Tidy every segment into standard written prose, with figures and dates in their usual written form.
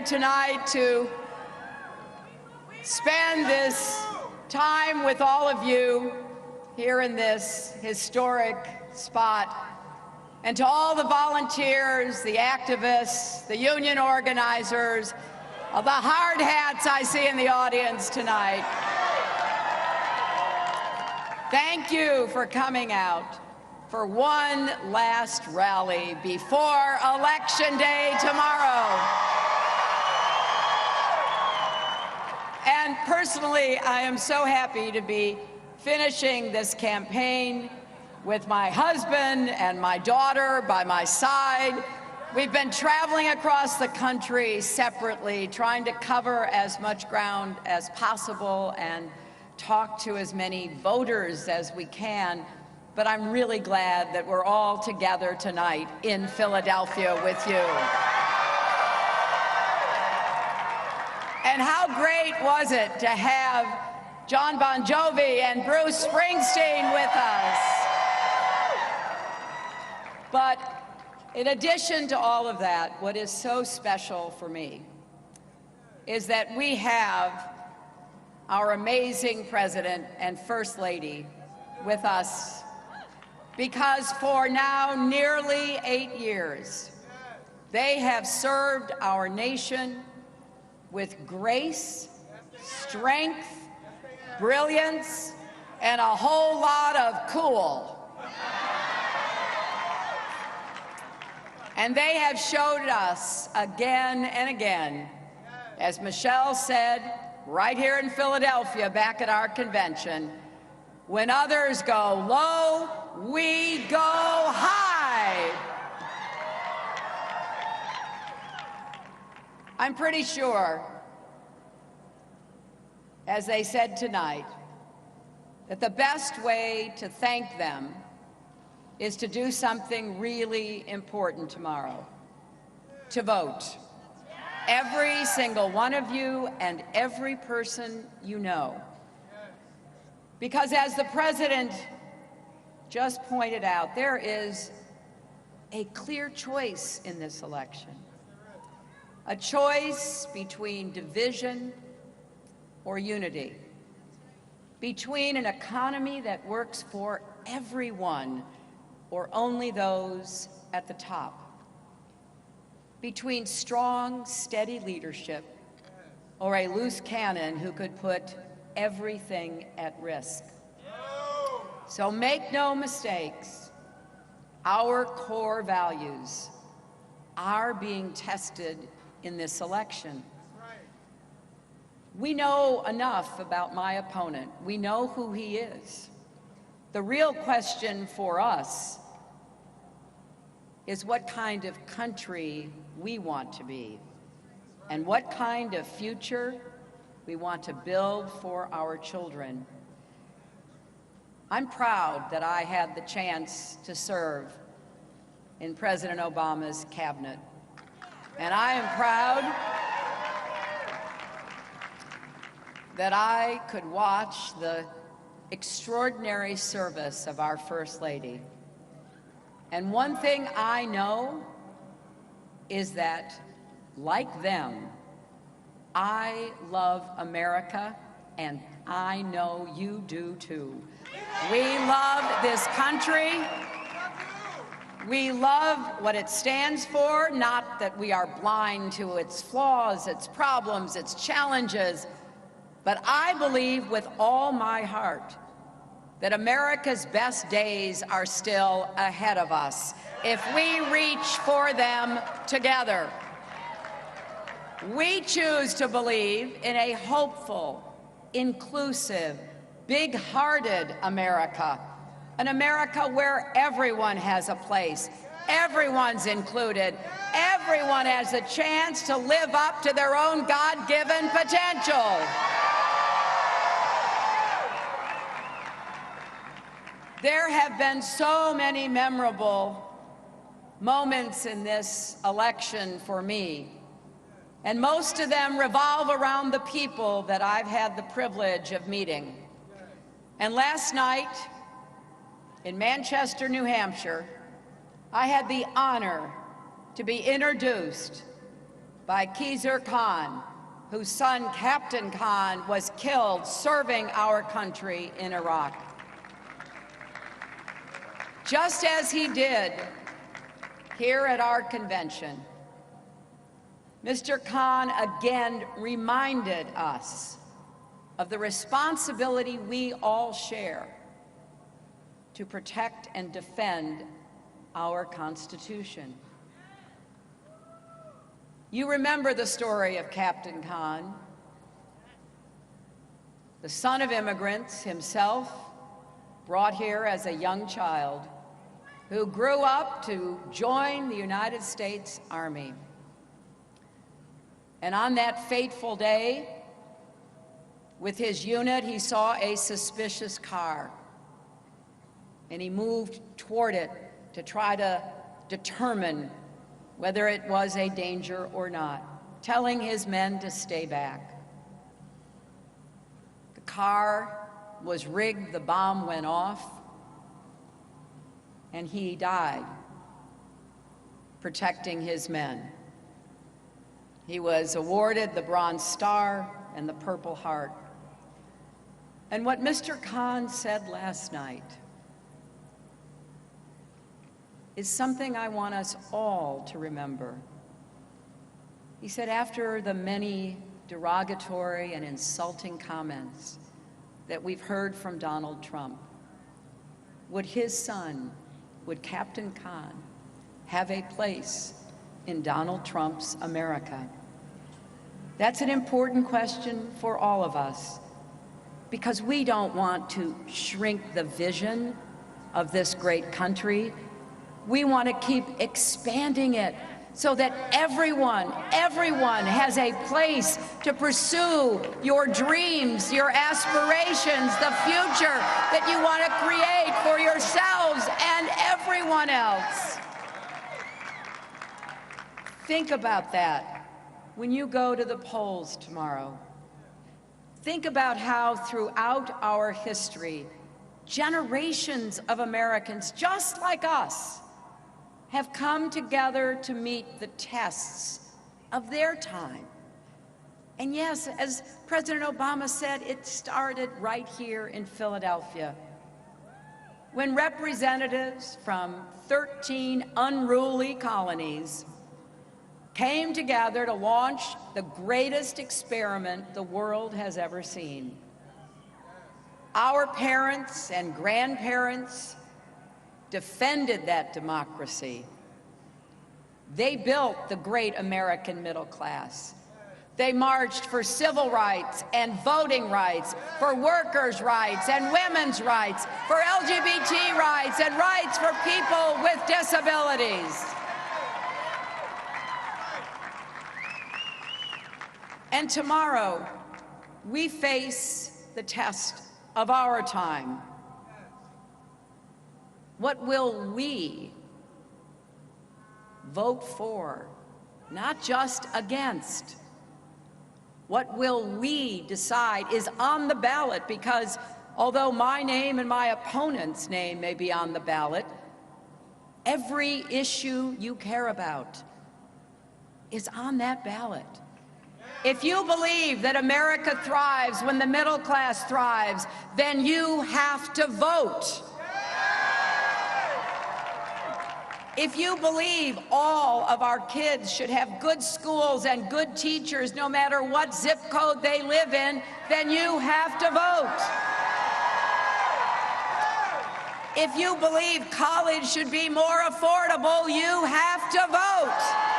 tonight to spend this time with all of you here in this historic spot. And to all the volunteers, the activists, the union organizers, the hard hats I see in the audience tonight, thank you for coming out for one last rally before Election Day tomorrow. And personally, I am so happy to be finishing this campaign with my husband and my daughter by my side. We've been traveling across the country separately, trying to cover as much ground as possible and talk to as many voters as we can. But I'm really glad that we're all together tonight in Philadelphia with you. And how great was it to have Jon Bon Jovi and Bruce Springsteen with us? But in addition to all of that, what is so special for me is that we have our amazing President and First Lady with us, because for now nearly 8 years, they have served our nation with grace, strength, brilliance, and a whole lot of cool. And they have showed us again and again, as Michelle said right here in Philadelphia back at our convention, when others go low, we go high. I'm pretty sure, as they said tonight, that the best way to thank them is to do something really important tomorrow, to vote. Every single one of you and every person you know. Because as the President just pointed out, there is a clear choice in this election. A choice between division or unity. Between an economy that works for everyone or only those at the top. Between strong, steady leadership or a loose cannon who could put everything at risk. So make no mistakes, our core values are being tested in this election. We know enough about my opponent. We know who he is. The real question for us is what kind of country we want to be and what kind of future we want to build for our children. I'm proud that I had the chance to serve in President Obama's cabinet. And I am proud that I could watch the extraordinary service of our First Lady. And one thing I know is that, like them, I love America, and I know you do too. We love this country. We love what it stands for, not that we are blind to its flaws, its problems, its challenges, but I believe with all my heart that America's best days are still ahead of us if we reach for them together. We choose to believe in a hopeful, inclusive, big-hearted America, an America where everyone has a place, everyone's included, everyone has a chance to live up to their own God-given potential. There have been so many memorable moments in this election for me, and most of them revolve around the people that I've had the privilege of meeting. And last night, in Manchester, New Hampshire, I had the honor to be introduced by Khizr Khan, whose son, Captain Khan, was killed serving our country in Iraq. Just as he did here at our convention, Mr. Khan again reminded us of the responsibility we all share to protect and defend our Constitution. You remember the story of Captain Khan, the son of immigrants, himself brought here as a young child, who grew up to join the United States Army. And on that fateful day, with his unit, he saw a suspicious car, and he moved toward it to try to determine whether it was a danger or not, telling his men to stay back. The car was rigged, the bomb went off, and he died protecting his men. He was awarded the Bronze Star and the Purple Heart. And what Mr. Khan said last night is something I want us all to remember. He said, after the many derogatory and insulting comments that we've heard from Donald Trump, would his son, would Captain Khan, have a place in Donald Trump's America? That's an important question for all of us, because we don't want to shrink the vision of this great country. We want to keep expanding it so that everyone has a place to pursue your dreams, your aspirations, the future that you want to create for yourselves and everyone else. Think about that when you go to the polls tomorrow. Think about how throughout our history, generations of Americans just like us have come together to meet the tests of their time. And yes, as President Obama said, it started right here in Philadelphia, when representatives from 13 unruly colonies came together to launch the greatest experiment the world has ever seen. Our parents and grandparents defended that democracy. They built the great American middle class. They marched for civil rights and voting rights, for workers' rights and women's rights, for LGBT rights and rights for people with disabilities. And tomorrow, we face the test of our time. What will we vote for, not just against? What will we decide is on the ballot? Because although my name and my opponent's name may be on the ballot, every issue you care about is on that ballot. If you believe that America thrives when the middle class thrives, then you have to vote. If you believe all of our kids should have good schools and good teachers no matter what zip code they live in, then you have to vote. If you believe college should be more affordable, you have to vote.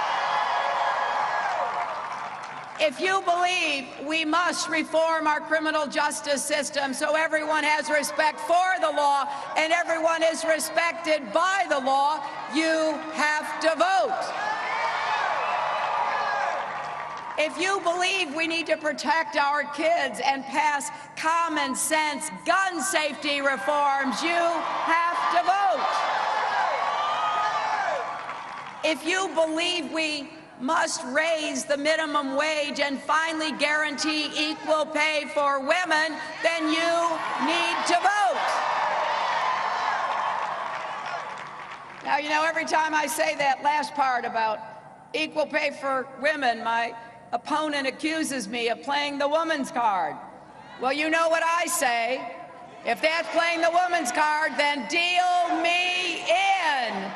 If you believe we must reform our criminal justice system so everyone has respect for the law and everyone is respected by the law, you have to vote. If you believe we need to protect our kids and pass common sense gun safety reforms, you have to vote. If you believe we must raise the minimum wage and finally guarantee equal pay for women, then you need to vote. Now, you know, every time I say that last part about Equal pay for women. My opponent accuses me of playing the woman's card. Well, you know what I say. If that's playing the woman's card, then deal me in.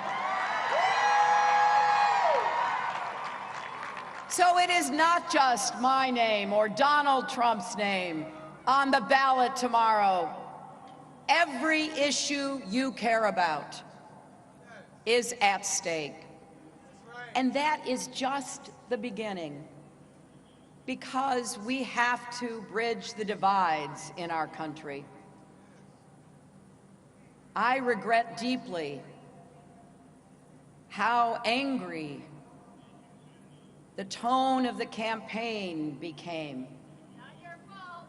So it is not just my name or Donald Trump's name on the ballot tomorrow. Every issue you care about is at stake. And that is just the beginning, because we have to bridge the divides in our country. I regret deeply how angry the tone of the campaign became. Not your fault.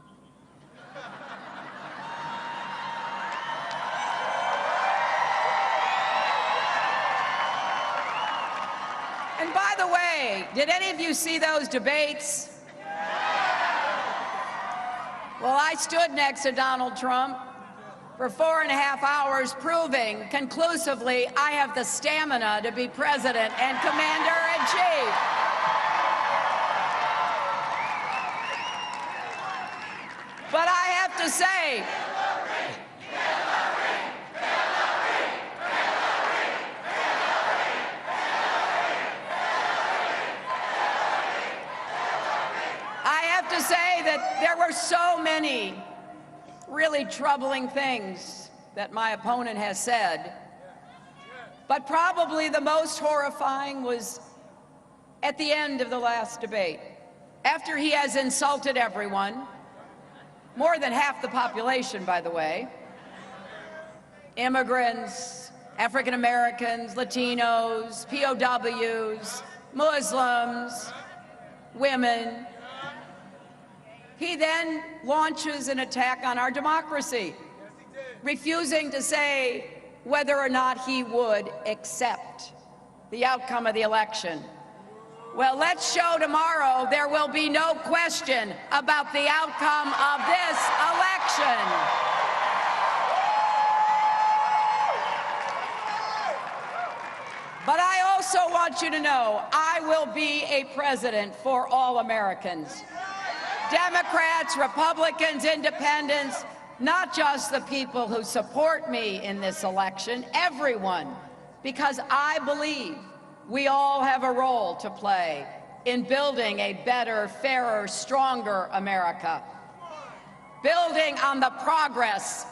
And by the way, did any of you see those debates? Well, I stood next to Donald Trump for 4.5 hours, proving conclusively I have the stamina to be president and commander-in-chief. But I have to say, that there were so many really troubling things that my opponent has said, but probably the most horrifying was at the end of the last debate, after he has insulted everyone, more than half the population, by the way, immigrants, African Americans, Latinos, POWs, Muslims, women. He then launches an attack on our democracy, refusing to say whether or not he would accept the outcome of the election. Well, let's show tomorrow there will be no question about the outcome of this election. But I also want you to know I will be a president for all Americans. Democrats, Republicans, Independents, not just the people who support me in this election, everyone, because I believe we all have a role to play in building a better, fairer, stronger America, building on the progress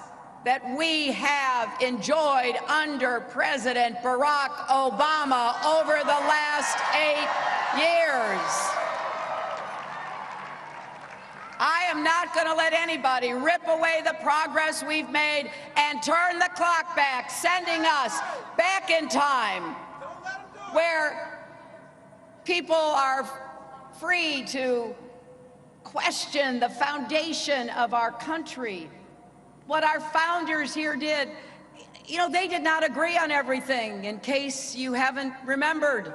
that we have enjoyed under President Barack Obama over the last 8 years. I am not going to let anybody rip away the progress we've made and turn the clock back, sending us back in time where people are free to question the foundation of our country. What our founders here did, you know, they did not agree on everything, in case you haven't remembered.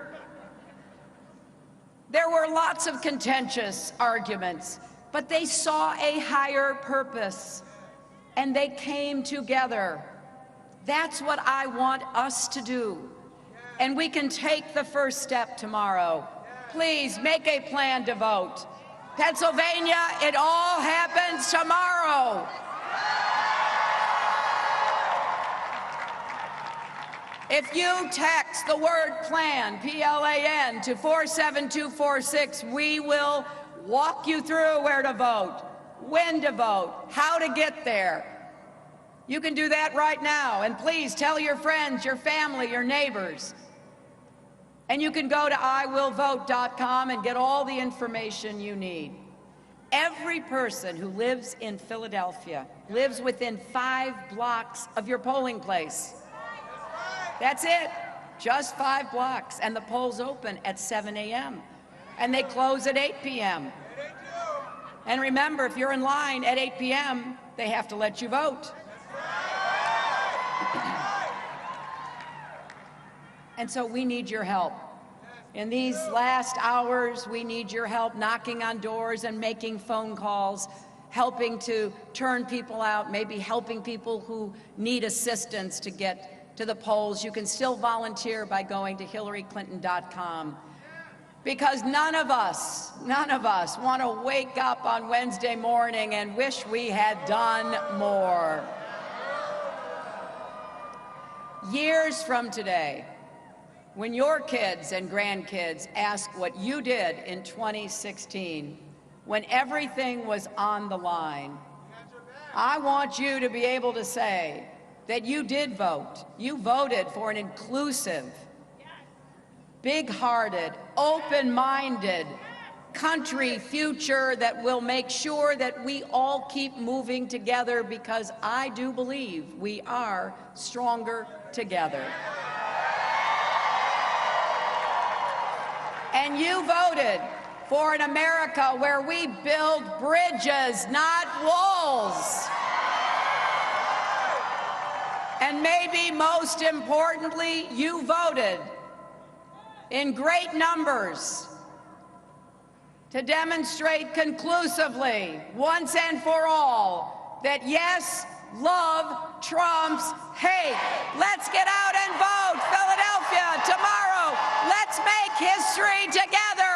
There were lots of contentious arguments, but they saw a higher purpose, and they came together. That's what I want us to do, and we can take the first step tomorrow. Please make a plan to vote. Pennsylvania, it all happens tomorrow. If you text the word PLAN, P-L-A-N, to 47246, we will walk you through where to vote, when to vote, how to get there. You can do that right now. And please tell your friends, your family, your neighbors. And you can go to iwillvote.com and get all the information you need. Every person who lives in Philadelphia lives within 5 blocks of your polling place. That's it, just 5 blocks. And the polls open at 7 a.m. and they close at 8 p.m. And remember, if you're in line at 8 p.m., they have to let you vote. And so we need your help. In these last hours, we need your help knocking on doors and making phone calls, helping to turn people out, maybe helping people who need assistance to get to the polls. You can still volunteer by going to HillaryClinton.com. because none of us want to wake up on Wednesday morning and wish we had done more. Years from today, when your kids and grandkids ask what you did in 2016, when everything was on the line, I want you to be able to say that you did vote. You voted for an inclusive, big-hearted, open-minded country future that will make sure that we all keep moving together, because I do believe we are stronger together. And you voted for an America where we build bridges, not walls. And maybe most importantly, you voted in great numbers to demonstrate conclusively, once and for all, that yes, love trumps hate. Let's get out and vote, Philadelphia, tomorrow. Let's make history together.